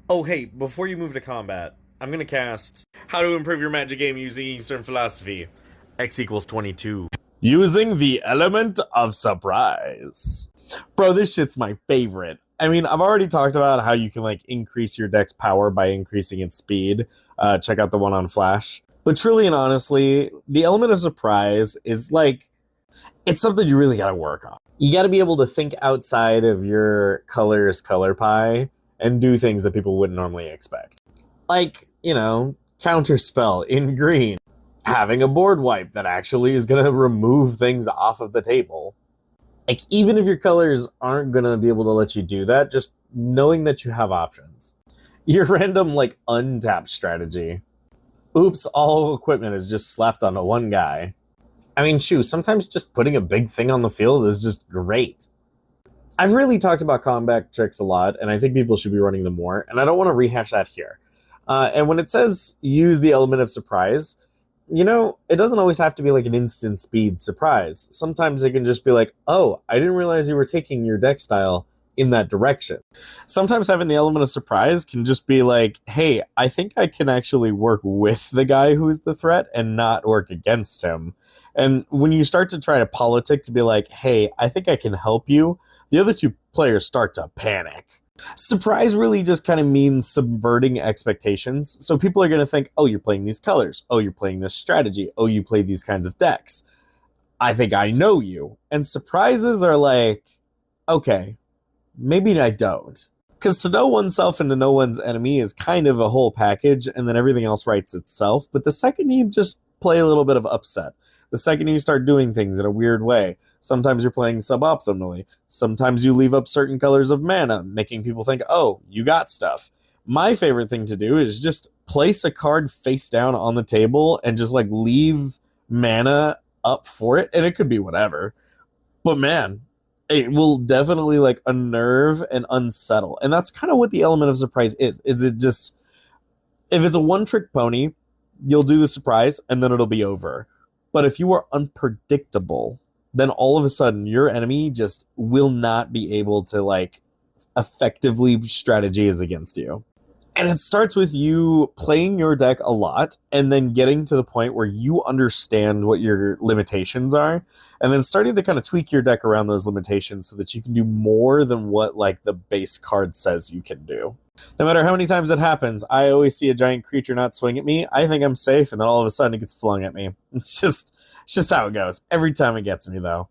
Oh, hey, before you move to combat, I'm gonna cast How to Improve Your Magic Game Using Eastern Philosophy. X equals 22. Using the element of surprise. Bro, this shit's my favorite. I mean, I've already talked about how you can, like, increase your deck's power by increasing its speed. Check out the one on Flash. But truly and honestly, the element of surprise is, like, it's something you really gotta work on. You gotta be able to think outside of your color's color pie and do things that people wouldn't normally expect. Like, counterspell in green. Having a board wipe that actually is going to remove things off of the table. Like, even if your colors aren't going to be able to let you do that, just knowing that you have options. Your random, like, untapped strategy. Oops, all equipment is just slapped onto one guy. I mean, shoot, sometimes just putting a big thing on the field is just great. I've really talked about combat tricks a lot, and I think people should be running them more, and I don't want to rehash that here. And when it says use the element of surprise, it doesn't always have to be like an instant speed surprise. Sometimes it can just be like, oh, I didn't realize you were taking your deck style in that direction. Sometimes having the element of surprise can just be like, hey, I think I can actually work with the guy who's the threat and not work against him. And when you start to try to politic to be like, hey, I think I can help you, the other two players start to panic. Surprise really just kind of means subverting expectations. So people are going to think, oh, you're playing these colors. Oh, you're playing this strategy. Oh, you play these kinds of decks. I think I know you. And surprises are like, okay, maybe I don't. Because to know oneself and to know one's enemy is kind of a whole package, and then everything else writes itself. But the second you just play a little bit of upset, the second you start doing things in a weird way, sometimes you're playing suboptimally, sometimes you leave up certain colors of mana, making people think, oh, you got stuff. My favorite thing to do is just place a card face down on the table and just like leave mana up for it, and it could be whatever. But man, it will definitely like unnerve and unsettle. And that's kind of what the element of surprise is it just, if it's a one-trick pony, you'll do the surprise and then it'll be over. But if you are unpredictable, then all of a sudden your enemy just will not be able to like effectively strategize against you. And it starts with you playing your deck a lot and then getting to the point where you understand what your limitations are and then starting to kind of tweak your deck around those limitations so that you can do more than what like the base card says you can do. No matter how many times it happens, I always see a giant creature not swing at me. I think I'm safe, and then all of a sudden it gets flung at me. It's just how it goes. Every time it gets me, though.